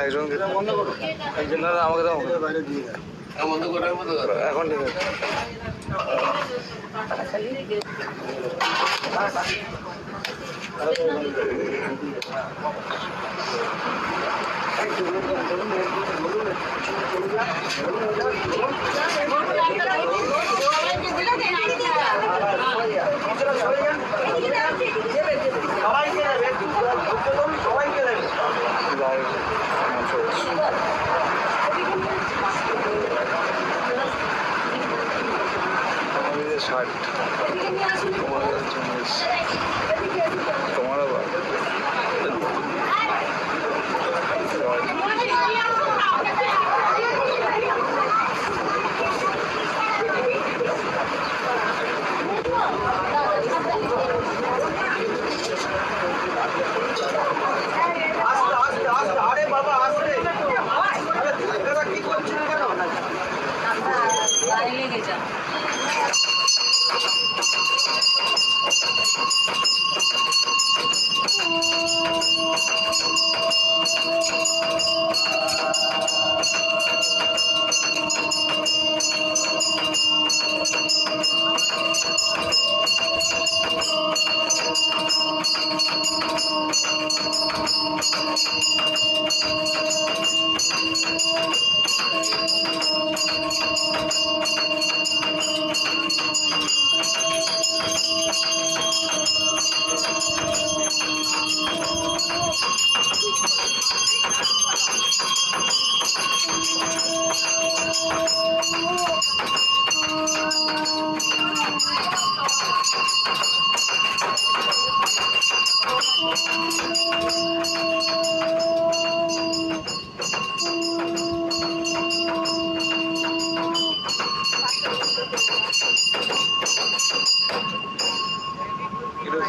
একজনকে একজন আমাকে দাও, বাইরে দিয়ে বন্ধ করে এখন ঠিক আছে। ষাট তোমার আবার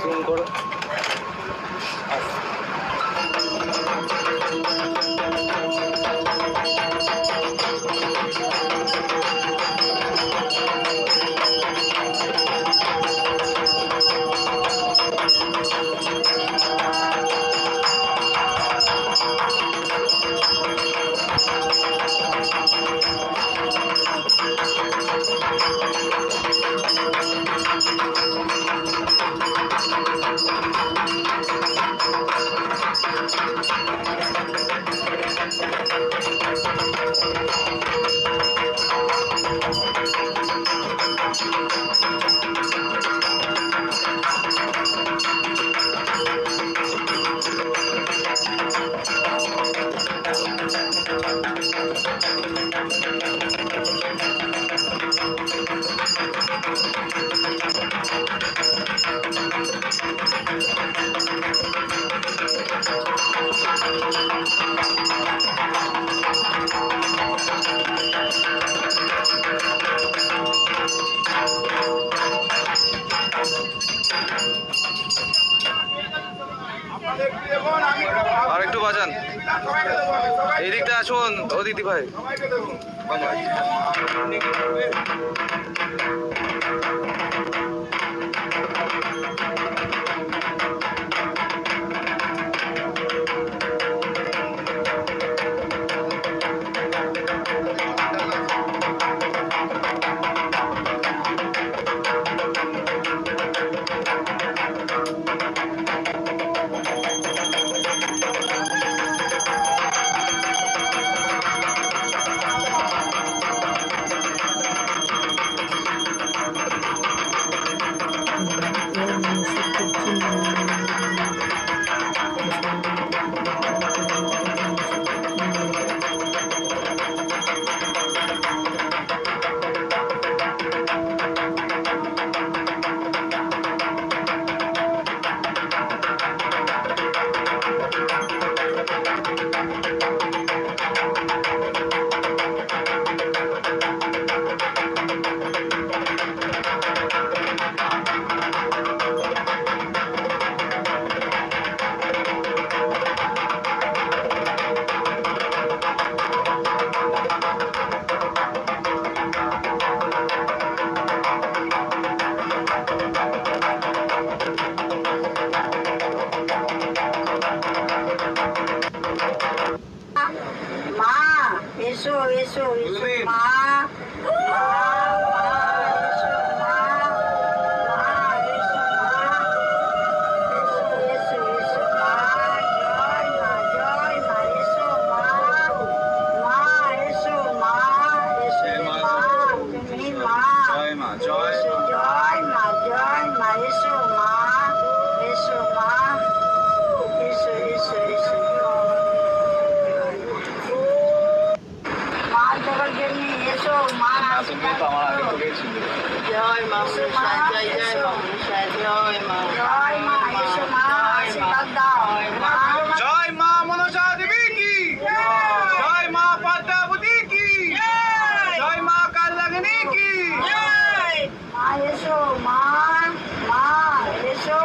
জুম করো। আর একটু বাঁচান, এই দিকটা আসুন ও দিদি ভাই। জয় মা এসো মা এসো মা এসো এসো এসো মা জগজ্জননী এসো মা জয় মা জয় জয় মা জয় মা এসো মা আশীর্বাদ দাও জয় মা মনসা দেবী কি জয় মা পদ্মাবতী কি জয় মা কালগ্নি কি মা এসো মা এসো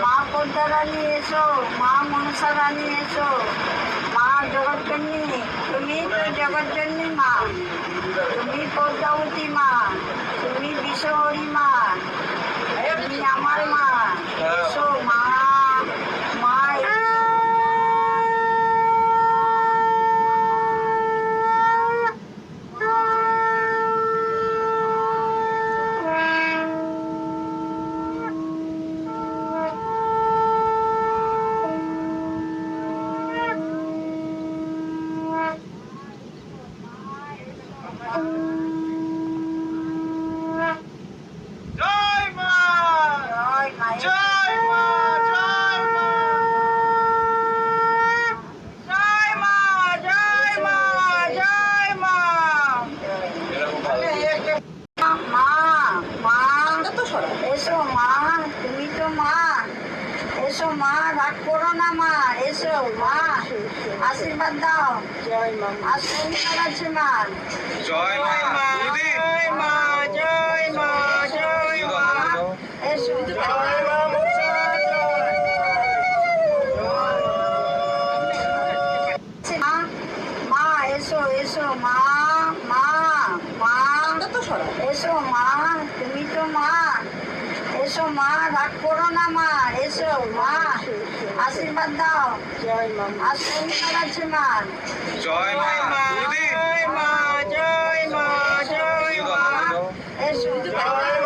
মা পদ্মা রানী এসো মা মনসা রানী এসো মা জগজ্জননী তুমি তো জগজ্জননী মা তুমি পদ্মাবতী মা তুমি বিশ্বহরি মা তুমি আমার মা এসো মা মা জয় মা জয় মা জয় মা জয় মা জয় মা জয় মা জয় মা মা মা এসো মা তুমি তো মা এসো মা রাগ করো না মা এসো মা আশীর্বাদ দাও জয় মা আশীর্বাদ আছে মা জয় মা দিদি জয় মা জয় মা জয় মা এসো জয় মা মা এসো এসো মা মা মা এসো মা তুমি তো মা এসো মা রাগ করো না মা এসো মা আশীর্বাদ দাও জয় মা আশীর্বাদ আছে মা জয় মা দিদি জয় মা জয় মা জয় মা এসো জয়